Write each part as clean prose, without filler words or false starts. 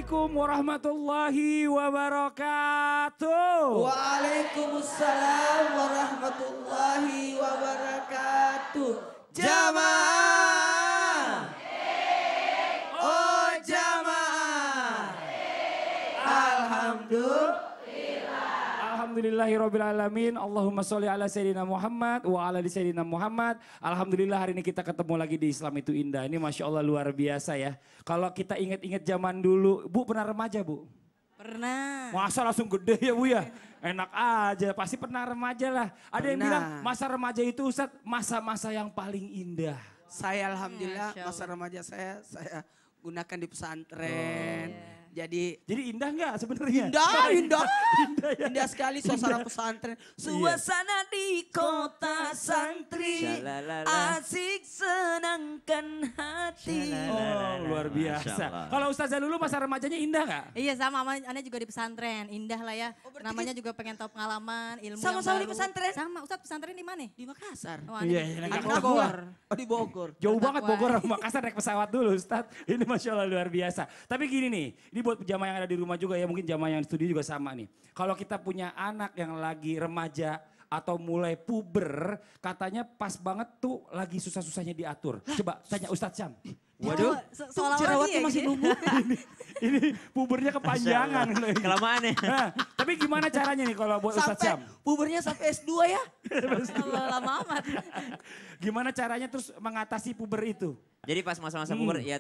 Assalamualaikum warahmatullahi wabarakatuh. Waalaikumsalam warahmatullahi wabarakatuh. Jamaah. Oh jamaah. Alhamdulillahirrabbilalamin. Allahumma sholli ala Sayyidina Muhammad wa ala Sayyidina Muhammad. Alhamdulillah hari ini kita ketemu lagi di Islam itu Indah. Ini Masya Allah luar biasa ya. Kalau kita ingat-ingat zaman dulu, Bu pernah remaja Bu? Pernah. Masa langsung gede ya Bu ya? Enak aja, pasti pernah remaja lah. Ada yang bilang masa remaja itu Ustadz masa-masa yang paling indah. Saya alhamdulillah masa remaja saya gunakan di pesantren. Jadi indah nggak sebenarnya? Indah sekali suasana pesantren. Suasana di kota santri, asik senangkan hati. Oh luar biasa. Kalau Ustazah dulu masa remajanya indah nggak? Iya sama, Ane juga di pesantren, indah lah ya. Namanya juga pengen tahu pengalaman, ilmu Sama-sama yang di baru. pesantren? Sama, Ustadz pesantren di mana? Di Makassar. Oh, Iya, di Bogor. Oh di Bogor. Jauh banget Bogor sama Makassar naik pesawat dulu Ustadz. Ini Masya Allah luar biasa. Tapi gini nih, ini buat jamaah yang ada di rumah juga ya, mungkin jamaah yang di studio juga sama nih. Kalau kita punya anak yang lagi remaja atau mulai puber, katanya pas banget tuh lagi susah-susahnya diatur. Coba tanya Ustadz Syam. Waduh, Jerawatnya masih numbuh. Ini pubernya kepanjangan. Kelamaan ya. Nah, tapi gimana caranya nih kalau buat Ustadz Syam? Pubernya sampai S2 ya. lama amat. Gimana caranya terus mengatasi puber itu? Jadi pas masa-masa puber ya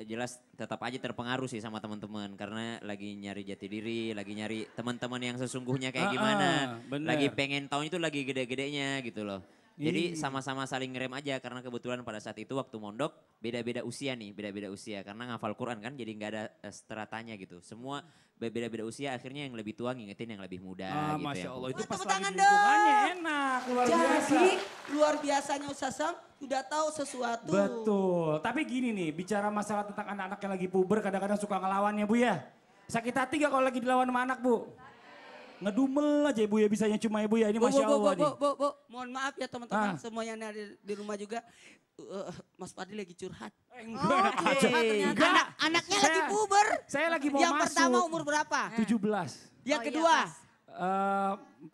jelas tetap aja terpengaruh sih sama teman-teman. Karena lagi nyari jati diri, lagi nyari teman-teman yang sesungguhnya kayak gimana. Lagi pengen tahun itu lagi gede-gedenya gitu loh. Jadi sama-sama saling ngerem aja karena kebetulan pada saat itu waktu mondok beda-beda usia nih, beda-beda usia. Karena ngafal Quran kan jadi nggak ada stratanya gitu. Semua beda-beda usia akhirnya yang lebih tua ngingetin yang lebih muda gitu. Masya Allah itu pas Tepuk lagi tangan lingkungannya enak, luar biasa. Jadi luar biasanya Ustaz Sam udah tahu sesuatu. Betul, tapi gini nih bicara masalah tentang anak-anak yang lagi puber kadang-kadang suka ngelawannya Bu ya. Sakit hati gak kalau lagi dilawan sama anak Bu? Ngedumel aja Ibu ya bisanya cuma Ibu ya, ini Masya Allah nih. Bu, mohon maaf ya teman-teman semua yang ada di rumah juga. Mas Fadli lagi curhat. Anaknya lagi puber. Saya lagi mau yang masuk. Yang pertama umur berapa? 17. Yang kedua? 14.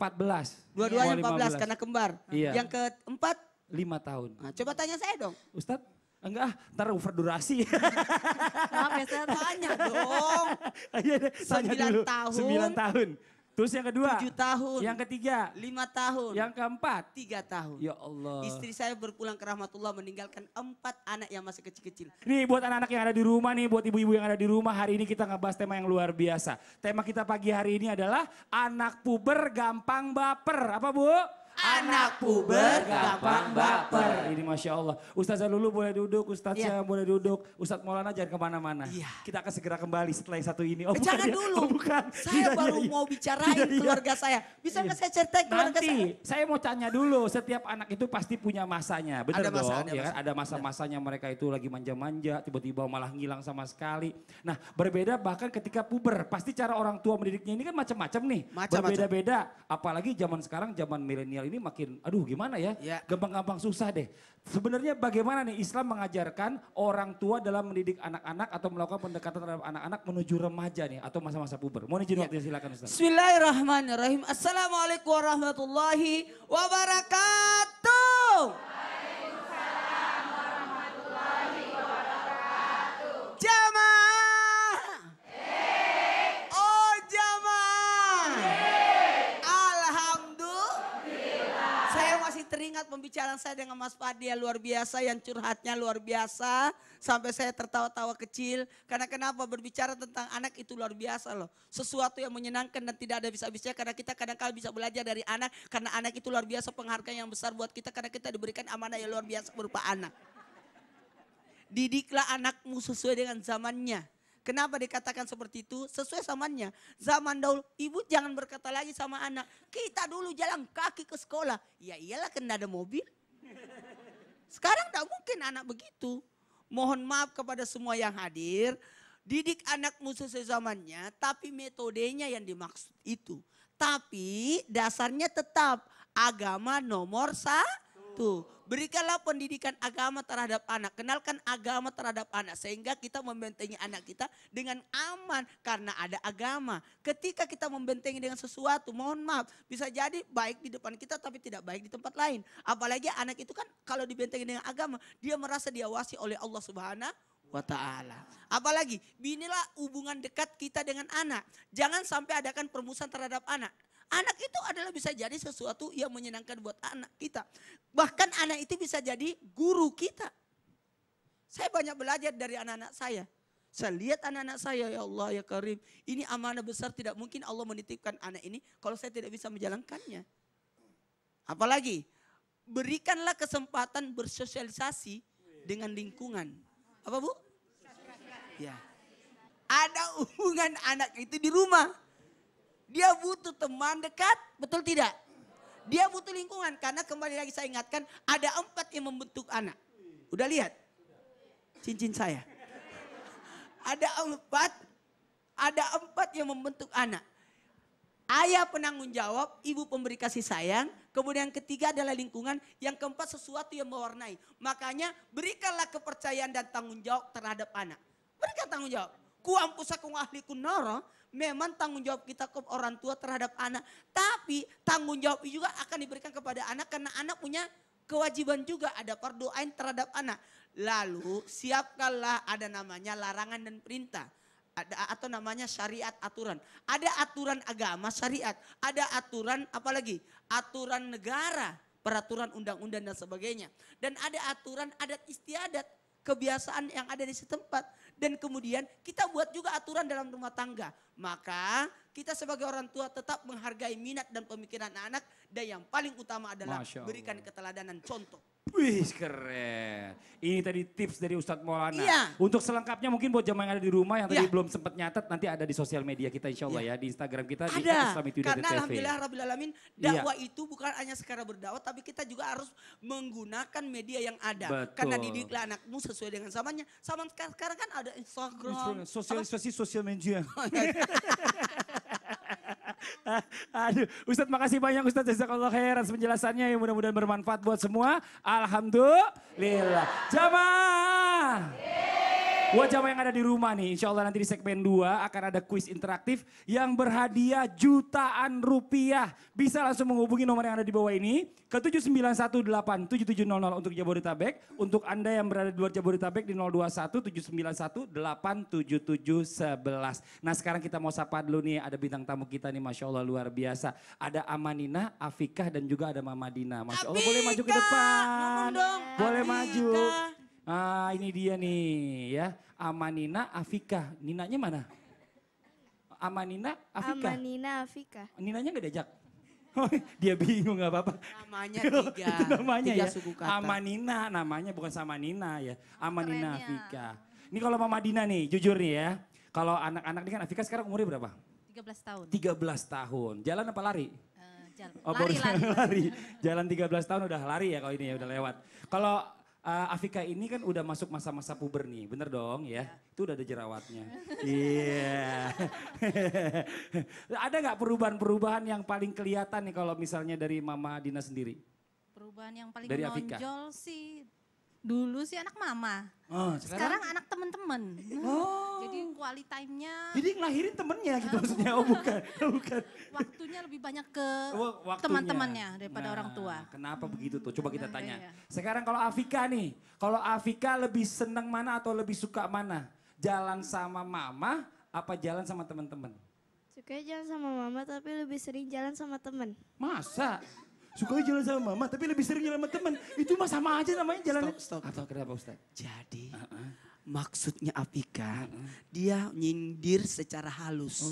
Dua-duanya 14 karena kembar. Iya. Yang keempat? 5 tahun. Nah, coba tanya saya dong. Ustadz? Enggak, ntar over durasi. Maaf ya Ustadz. Tanya dong. 9 tahun. 9 tahun. Terus yang kedua? 7 tahun. Yang ketiga? 5 tahun. Yang keempat? 3 tahun. Ya Allah. Istri saya berpulang ke rahmatullah meninggalkan 4 anak yang masih kecil-kecil. Nih buat anak-anak yang ada di rumah nih, buat ibu-ibu yang ada di rumah, hari ini kita ngebahas tema yang luar biasa. Tema kita pagi hari ini adalah anak puber gampang baper. Apa Bu? Anak puber gampang baper. Ini Masya Allah. Ustazah Lulu boleh duduk, Ustaz Syam boleh duduk. Ustadz Maulana jangan kemana-mana. Kita akan segera kembali setelah yang satu ini. Jangan dulu. Saya baru mau bicarain keluarga saya. Bisa nggak saya ceritain keluarga saya? Nanti saya mau tanya dulu, setiap anak itu pasti punya masanya. Benar dong? Ada ada masa-masanya mereka itu lagi manja-manja, tiba-tiba malah ngilang sama sekali. Nah berbeda bahkan ketika puber. Pasti cara orang tua mendidiknya ini kan macam-macam nih. Berbeda-beda. Apalagi zaman sekarang, zaman milenial ini makin, aduh gimana ya, gampang-gampang susah deh. Sebenarnya bagaimana nih Islam mengajarkan orang tua dalam mendidik anak-anak atau melakukan pendekatan terhadap anak-anak menuju remaja nih atau masa-masa puber. Mohon izin waktu silakan Ustaz. Bismillahirrahmanirrahim. Assalamualaikum warahmatullahi wabarakatuh. Waalaikumsalam warahmatullahi wabarakatuh. Jamaah. Oh jamaah. Saya masih teringat pembicaraan saya dengan Mas Fadli yang luar biasa, yang curhatnya luar biasa. Sampai saya tertawa-tawa kecil. Karena kenapa berbicara tentang anak itu luar biasa loh. Sesuatu yang menyenangkan dan tidak ada bisa-bisanya. Karena kita kadang-kadang bisa belajar dari anak. Karena anak itu luar biasa penghargaan yang besar buat kita. Karena kita diberikan amanah yang luar biasa berupa anak. Didiklah anakmu sesuai dengan zamannya. Kenapa dikatakan seperti itu? Sesuai zamannya. Zaman dahulu, ibu jangan berkata lagi sama anak. Kita dulu jalan kaki ke sekolah. Ya iyalah kan ada mobil. Sekarang tidak mungkin anak begitu. Mohon maaf kepada semua yang hadir. Didik anakmu sesuai zamannya, tapi metodenya yang dimaksud itu. Tapi dasarnya tetap agama nomor 1. Tuh, berikanlah pendidikan agama terhadap anak. Kenalkan agama terhadap anak. Sehingga kita membentengi anak kita dengan aman. Karena ada agama. Ketika kita membentengi dengan sesuatu, mohon maaf. Bisa jadi baik di depan kita tapi tidak baik di tempat lain. Apalagi anak itu kan kalau dibentengi dengan agama. Dia merasa diawasi oleh Allah Subhanahu wa ta'ala. Apalagi, binilah hubungan dekat kita dengan anak. Jangan sampai adakan permusuhan terhadap anak. Anak itu adalah bisa jadi sesuatu yang menyenangkan buat anak kita. Bahkan anak itu bisa jadi guru kita. Saya banyak belajar dari anak-anak saya. Saya lihat anak-anak saya, ya Allah ya Karim. Ini amanah besar, tidak mungkin Allah menitipkan anak ini kalau saya tidak bisa menjalankannya. Apalagi, berikanlah kesempatan bersosialisasi dengan lingkungan. Apa Bu? Ya. Ada hubungan anak itu di rumah. Dia butuh teman dekat, betul tidak? Dia butuh lingkungan karena kembali lagi saya ingatkan ada 4 yang membentuk anak. Udah lihat? Cincin saya. Ada 4 yang membentuk anak. Ayah penanggung jawab, ibu pemberi kasih sayang. Kemudian yang ketiga adalah lingkungan. Yang keempat sesuatu yang mewarnai. Makanya berikanlah kepercayaan dan tanggung jawab terhadap anak. Berikan tanggung jawab. Ku ampusakum ahlikum nara. Memang tanggung jawab kita ke orang tua terhadap anak. Tapi tanggung jawab juga akan diberikan kepada anak. Karena anak punya kewajiban juga. Ada fardu ain terhadap anak. Lalu siapkanlah ada namanya larangan dan perintah. Atau namanya syariat aturan. Ada aturan agama syariat. Ada aturan apalagi? Aturan negara. Peraturan undang-undang dan sebagainya. Dan ada aturan adat istiadat. Kebiasaan yang ada di setempat. Dan kemudian kita buat juga aturan dalam rumah tangga. Maka kita sebagai orang tua tetap menghargai minat dan pemikiran anak. Dan yang paling utama adalah berikan keteladanan contoh. Wih keren. Ini tadi tips dari Ustadz Maulana. Iya. Untuk selengkapnya mungkin buat jamaah yang ada di rumah yang tadi belum sempat nyatet. Nanti ada di sosial media kita insya Allah ya. Di Instagram kita di @islamic.tv. Karena alhamdulillah Rabbil Alamin dakwah itu bukan hanya sekedar berdakwah. Tapi kita juga harus menggunakan media yang ada. Betul. Karena didiklah anakmu sesuai dengan zamannya. Zaman sekarang kan ada Instagram. Sosialisasi sosial media. Aduh, Ustadz makasih banyak Ustadz, jazakallah khair atas penjelasannya yang mudah-mudahan bermanfaat buat semua. Alhamdulillah. Jamaah. Buat jamaah yang ada di rumah nih, insya Allah nanti di segmen 2 akan ada kuis interaktif yang berhadiah jutaan rupiah. Bisa langsung menghubungi nomor yang ada di bawah ini ke 79187700 untuk Jabodetabek. Untuk Anda yang berada di luar Jabodetabek di 021791 87711. Nah sekarang kita mau sapa dulu nih, ada bintang tamu kita nih Masya Allah luar biasa. Ada Amanina, Afikah dan juga ada Mama Dina. Masya Allah boleh maju ke depan. Boleh maju. Ah ini dia nih ya, Amanina Afika. Ninanya mana? Amanina Afika. Amanina Afika. Ninanya gak diajak? Dia bingung gak apa-apa. Namanya 3. Itu namanya 3 ya. suku kata. Amanina namanya bukan sama Nina ya. Amanina Afika. Ini kalau Mama Dina nih jujur nih ya. Kalau anak-anak ini kan Afika sekarang umurnya berapa? 13 tahun. 13 tahun. Jalan apa lari? Jalan. Oh, lari. Jalan 13 tahun udah lari ya kalau ini ya udah lewat. Kalau Afika ini kan udah masuk masa-masa puber nih, bener dong ya? Itu udah ada jerawatnya. Iya. Ada gak perubahan-perubahan yang paling kelihatan nih kalau misalnya dari Mama Dina sendiri? Perubahan yang paling Dari Afika. menonjol sih, dulu sih anak mama. Oh, Sekarang anak temen-temen. Oh. Jadi quality time-nya. Jadi ngelahirin temennya gitu maksudnya, oh bukan. Waktunya lebih banyak ke Waktunya. teman-temannya daripada Nah, orang tua. Kenapa begitu tuh? Coba kita tanya. Iya. Sekarang kalau Afika nih, kalau Afika lebih seneng mana atau lebih suka mana? Jalan sama mama apa jalan sama teman-teman? Sukanya jalan sama mama tapi lebih sering jalan sama temen. Masa? Sukanya jalan sama mama tapi lebih sering jalan sama teman. Itu mah sama aja namanya jalan. Stop. Atau kenapa Ustaz? Jadi maksudnya Afika dia nyindir secara halus.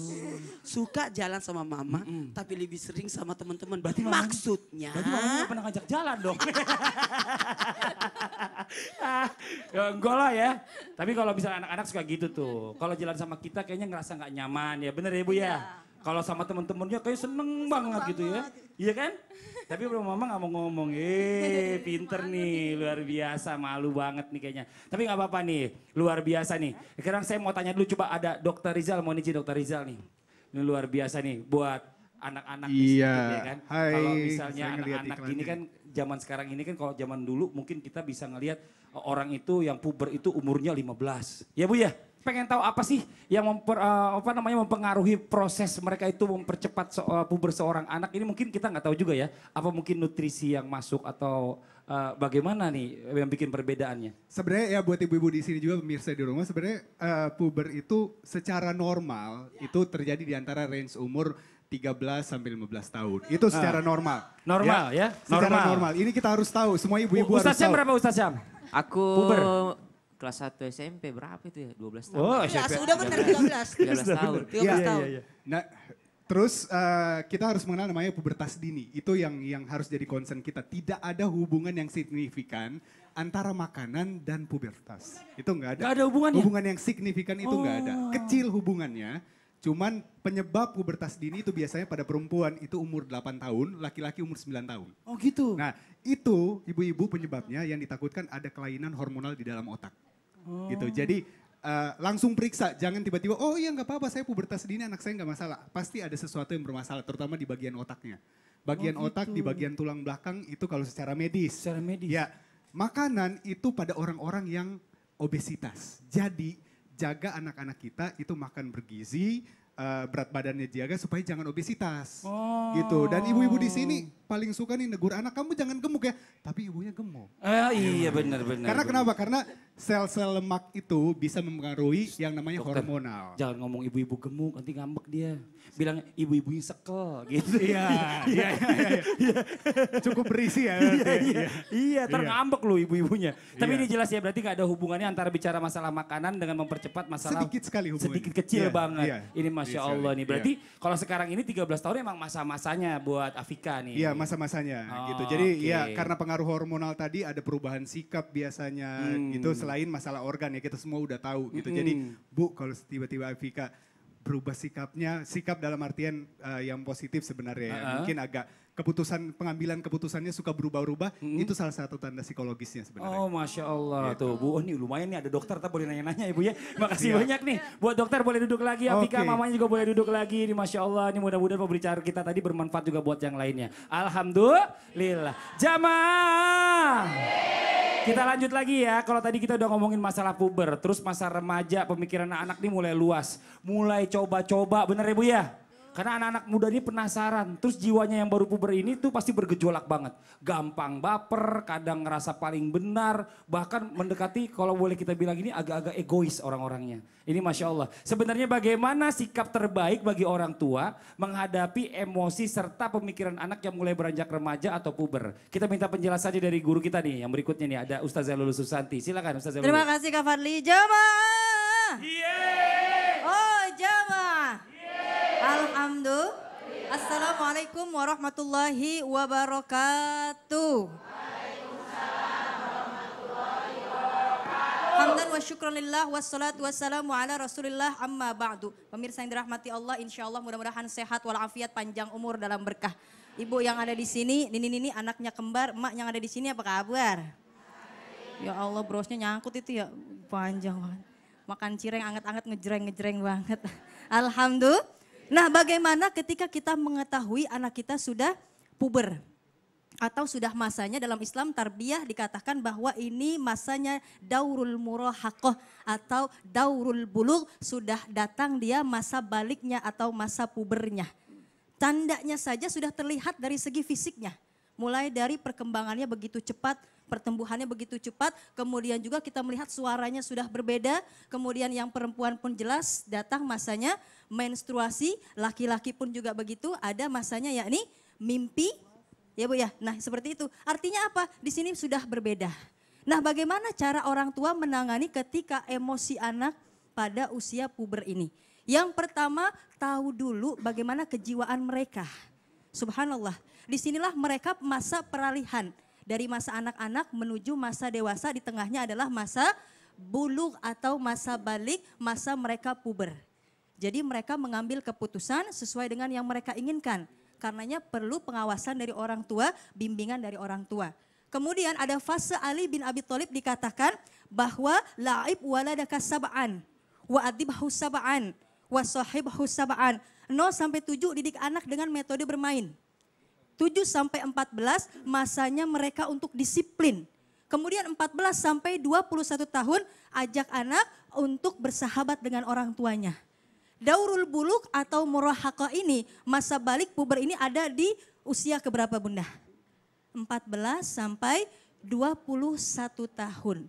Suka jalan sama mama tapi lebih sering sama teman-teman. Berarti maksudnya. Berarti mamanya gak pernah ngajak jalan dong. Ya, enggak lah ya. Tapi kalau misalnya anak-anak suka gitu tuh. Kalau jalan sama kita kayaknya ngerasa gak nyaman ya. Bener ya Bu ya? Kalau sama temen-temennya kayak seneng banget gitu ya. Iya kan? Tapi belum mama gak mau ngomong. Pinter nih, luar biasa. Malu banget nih kayaknya. Tapi gak apa-apa nih, luar biasa nih. Sekarang saya mau tanya dulu, coba ada Dokter Rizal, mau izin Dokter Rizal nih. Ini luar biasa nih buat anak-anak Iya. sedikit, ya kan. Hai, Kalau misalnya saya ngeliat anak-anak iklannya. gini kan zaman sekarang ini kan kalau zaman dulu mungkin kita bisa ngelihat orang itu yang puber itu umurnya 15. Ya Bu ya? Pengen tahu apa sih yang mempengaruhi proses mereka itu mempercepat puber seorang anak ini mungkin kita nggak tahu juga ya. Apa mungkin nutrisi yang masuk atau bagaimana nih yang bikin perbedaannya? Sebenarnya ya buat ibu-ibu di sini juga pemirsa di rumah sebenarnya puber itu secara normal itu terjadi di antara range umur 13 sampai 15 tahun. Itu secara normal. Normal ya? Secara Normal. normal. Ini kita harus tahu, semua ibu-ibu harus Ustaz Syam tahu. berapa Ustaz Syam? Aku Puber. kelas 1 SMP berapa itu ya? 12 tahun. Oh, Ya, sudah benar 13. 13 tahun. 13 tahun. Nah, terus kita harus mengenal namanya pubertas dini. Itu yang harus jadi concern kita. Tidak ada hubungan yang signifikan antara makanan dan pubertas. Itu nggak ada. Nggak ada hubungannya? Hubungan yang signifikan itu nggak ada. Kecil hubungannya. Cuman penyebab pubertas dini itu biasanya pada perempuan itu umur 8 tahun, laki-laki umur 9 tahun. Oh gitu. Nah itu ibu-ibu penyebabnya yang ditakutkan ada kelainan hormonal di dalam otak. Gitu. Jadi langsung periksa, jangan tiba-tiba oh iya nggak apa-apa saya pubertas dini anak saya nggak masalah. Pasti ada sesuatu yang bermasalah terutama di bagian otaknya. Bagian otak di bagian tulang belakang itu kalau secara medis. Secara medis. Ya, makanan itu pada orang-orang yang obesitas. Jadi jaga anak-anak kita itu makan bergizi, berat badannya jaga supaya jangan obesitas. Gitu. Dan ibu-ibu di sini paling suka nih negur anak kamu jangan gemuk ya, tapi ibunya gemuk. Iya benar-benar. Karena kenapa? Karena sel-sel lemak itu bisa mempengaruhi yang namanya Dokter, hormonal. Jangan ngomong ibu-ibu gemuk, nanti ngambek dia. Bilang ibu-ibunya sekel gitu. Iya. Cukup berisi ya. Iya, ntar ngambek loh ibu-ibunya. Tapi Iya. ini jelas ya berarti gak ada hubungannya antara bicara masalah makanan dengan mempercepat masalah. Sedikit sekali hubungannya. Sedikit kecil Iya, banget. iya. Ini Masya Iya Allah sekali, nih. Berarti kalau sekarang ini 13 tahun emang masa-masanya buat Afika nih. Iya masa-masanya Oh, gitu. Jadi oke. ya karena pengaruh hormonal tadi ada perubahan sikap biasanya gitu. Selain masalah organ ya kita semua udah tahu gitu. Jadi Bu kalau tiba-tiba Afika berubah sikapnya, sikap dalam artian yang positif sebenarnya ya. Mungkin agak pengambilan keputusannya suka berubah-ubah. Itu salah satu tanda psikologisnya sebenarnya. Oh Masya Allah tuh Bu, oh, nih lumayan nih ada dokter, tak boleh nanya-nanya Ibu ya. Makasih banyak nih. Buat dokter boleh duduk lagi, Afika Oke. mamanya juga boleh duduk lagi. Ini Masya Allah, ini mudah-mudahan pembicaraan kita tadi bermanfaat juga buat yang lainnya. Alhamdulillah. Jamaah. Kita lanjut lagi ya, kalau tadi kita udah ngomongin masalah puber, terus masa remaja, pemikiran anak-anak ini mulai luas. Mulai coba-coba, bener ya Bu ya? Karena anak-anak muda ini penasaran, terus jiwanya yang baru puber ini tuh pasti bergejolak banget. Gampang baper, kadang ngerasa paling benar, bahkan mendekati kalau boleh kita bilang ini agak-agak egois orang-orangnya. Ini Masya Allah. Sebenarnya bagaimana sikap terbaik bagi orang tua menghadapi emosi serta pemikiran anak yang mulai beranjak remaja atau puber. Kita minta penjelasannya dari guru kita nih, yang berikutnya nih ada Ustazah Lulu Susanti. Silakan Ustazah Lulu. Terima kasih Kak Fadli. Jamaah. Oh jamaah. Alhamdulillah. Assalamualaikum warahmatullahi wabarakatuh. Hamdan wa syukran lillah wassalatu wassalamu ala rasulillah amma ba'du. Pemirsa yang dirahmati Allah, insya Allah mudah-mudahan sehat walafiat, panjang umur dalam berkah. Ibu yang ada di sini, Nini anaknya kembar, emak yang ada di sini apa kabar? Ya Allah brosnya nyangkut itu ya, panjang banget. Makan cireng anget-anget ngejreng banget. Alhamdulillah. Nah bagaimana ketika kita mengetahui anak kita sudah puber? Atau sudah masanya dalam Islam tarbiyah dikatakan bahwa ini masanya daurul murahaqah atau daurul bulugh, sudah datang dia masa baliknya atau masa pubernya. Tandanya saja sudah terlihat dari segi fisiknya. Mulai dari perkembangannya begitu cepat, pertumbuhannya begitu cepat, kemudian juga kita melihat suaranya sudah berbeda, kemudian yang perempuan pun jelas datang masanya menstruasi, laki-laki pun juga begitu, ada masanya yakni mimpi. Ya Bu ya, nah seperti itu. Artinya apa? Di sini sudah berbeda. Nah bagaimana cara orang tua menangani ketika emosi anak pada usia puber ini? Yang pertama tahu dulu bagaimana kejiwaan mereka. Subhanallah, disinilah mereka masa peralihan. Dari masa anak-anak menuju masa dewasa, di tengahnya adalah masa bulugh atau masa balik, masa mereka puber. Jadi mereka mengambil keputusan sesuai dengan yang mereka inginkan. Karenanya perlu pengawasan dari orang tua, bimbingan dari orang tua. Kemudian ada fase Ali bin Abi Thalib dikatakan bahwa la'ib waladaka sab'an wa adibhu sab'an wasahibhu sab'an. 0 sampai 7 didik anak dengan metode bermain. 7 sampai 14 masanya mereka untuk disiplin. Kemudian 14 sampai 21 tahun ajak anak untuk bersahabat dengan orang tuanya. Daurul buluk atau murahaqah ini, masa balik puber ini ada di usia keberapa Bunda? 14 sampai 21 tahun.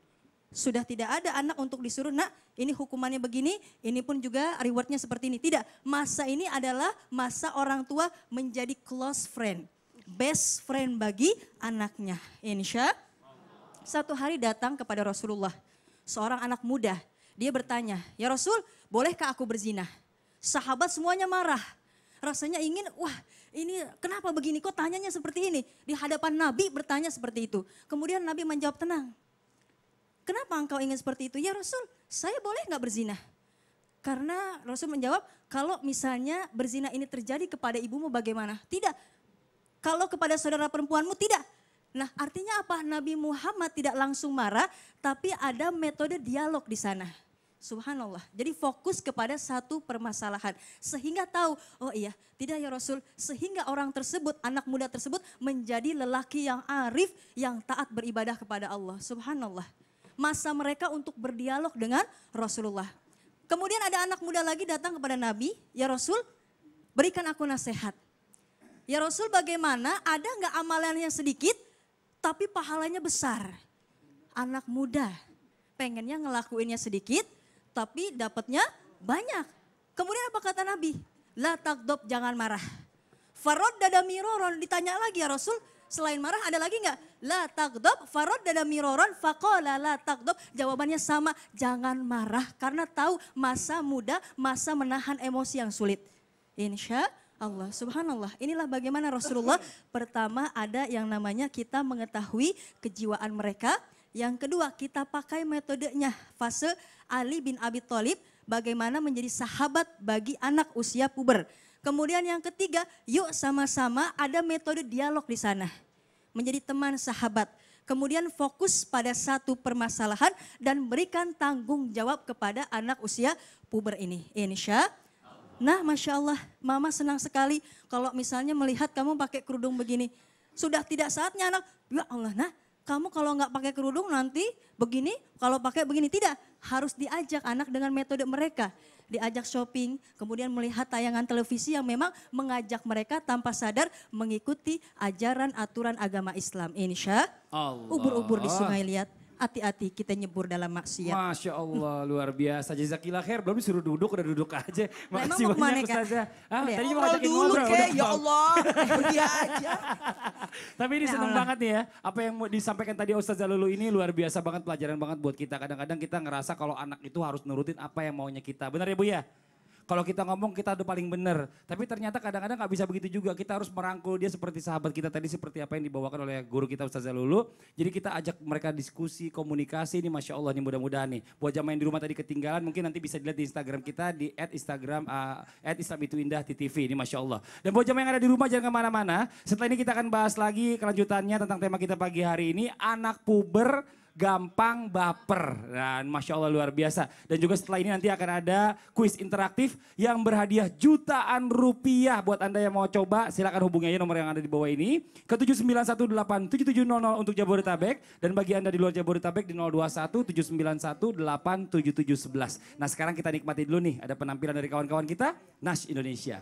Sudah tidak ada anak untuk disuruh, nak ini hukumannya begini, ini pun juga rewardnya seperti ini. Tidak, masa ini adalah masa orang tua menjadi close friend. Best friend bagi anaknya. Insya satu hari datang kepada Rasulullah. Seorang anak muda, dia bertanya, ya Rasul bolehkah aku berzina? Sahabat semuanya marah. Rasanya ingin, wah ini kenapa begini, kok tanyanya seperti ini? Di hadapan Nabi bertanya seperti itu. Kemudian Nabi menjawab, tenang. Kenapa engkau ingin seperti itu? Ya Rasul, saya boleh nggak berzina? Karena Rasul menjawab, kalau misalnya berzina ini terjadi kepada ibumu bagaimana? Tidak. Kalau kepada saudara perempuanmu tidak. Nah artinya apa? Nabi Muhammad tidak langsung marah, tapi ada metode dialog di sana. Subhanallah. Jadi fokus kepada satu permasalahan. Sehingga tahu, oh iya tidak ya Rasul. Sehingga orang tersebut, anak muda tersebut menjadi lelaki yang arif, yang taat beribadah kepada Allah. Subhanallah. Masa mereka untuk berdialog dengan Rasulullah. Kemudian ada anak muda lagi datang kepada Nabi, ya Rasul berikan aku nasihat. Ya Rasul bagaimana, ada nggak amalannya sedikit tapi pahalanya besar. Anak muda pengennya ngelakuinnya sedikit tapi dapatnya banyak. Kemudian apa kata Nabi? La tagdob, jangan marah. Farod dada miroron, ditanya lagi ya Rasul, selain marah ada lagi enggak? La tagdob, farod dada miroron, faqala la tagdob. Jawabannya sama, jangan marah karena tahu masa muda, masa menahan emosi yang sulit. Insya Allah, subhanallah. Inilah bagaimana Rasulullah pertama ada yang namanya kita mengetahui kejiwaan mereka. Yang kedua kita pakai metodenya fase Ali bin Abi Thalib bagaimana menjadi sahabat bagi anak usia puber. Kemudian yang ketiga yuk sama-sama ada metode dialog di sana. Menjadi teman sahabat. Kemudian fokus pada satu permasalahan dan berikan tanggung jawab kepada anak usia puber ini. Insya Nah Masya Allah, Mama senang sekali kalau misalnya melihat kamu pakai kerudung begini. Sudah tidak saatnya anak, ya Allah nah kamu kalau nggak pakai kerudung nanti begini, kalau pakai begini. Tidak, harus diajak anak dengan metode mereka. Diajak shopping, kemudian melihat tayangan televisi yang memang mengajak mereka tanpa sadar mengikuti ajaran aturan agama Islam. Insya Allah. Ubur-ubur di sungai lihat. Hati-hati kita nyebur dalam maksiat. Masya Allah luar biasa. Jazakillah khair. Belum disuruh duduk udah duduk aja. Makasih banyak Ustazah. Tadi mau ngajakin ngobrol. Ya Allah pergi aja. Tapi ini seneng banget nih ya. Apa yang mau disampaikan tadi Ustazah Lulu ini luar biasa banget. Pelajaran banget buat kita. Kadang-kadang kita ngerasa kalau anak itu harus nurutin apa yang maunya kita. Benar ya Bu ya? Kalau kita ngomong kita udah paling benar. Tapi ternyata kadang-kadang gak bisa begitu juga. Kita harus merangkul dia seperti sahabat kita tadi. Seperti apa yang dibawakan oleh guru kita Ustazah Lulu. Jadi kita ajak mereka diskusi, komunikasi. Ini Masya Allah nih mudah-mudahan nih. Buat jamaah yang di rumah tadi ketinggalan mungkin nanti bisa dilihat di Instagram kita. Di @Instagram @IslamItuIndah.tv. Ini Masya Allah. Dan buat jamaah yang ada di rumah jangan kemana-mana. Setelah ini kita akan bahas lagi kelanjutannya tentang tema kita pagi hari ini. Anak puber gampang baper. Dan Masya Allah luar biasa. Dan juga setelah ini nanti akan ada kuis interaktif yang berhadiah jutaan rupiah. Buat Anda yang mau coba silakan hubungi aja nomor yang ada di bawah ini. Ke 79187700 untuk Jabodetabek. Dan bagi Anda di luar Jabodetabek di 021 791 87711. Nah sekarang kita nikmati dulu nih ada penampilan dari kawan-kawan kita. Nash Indonesia.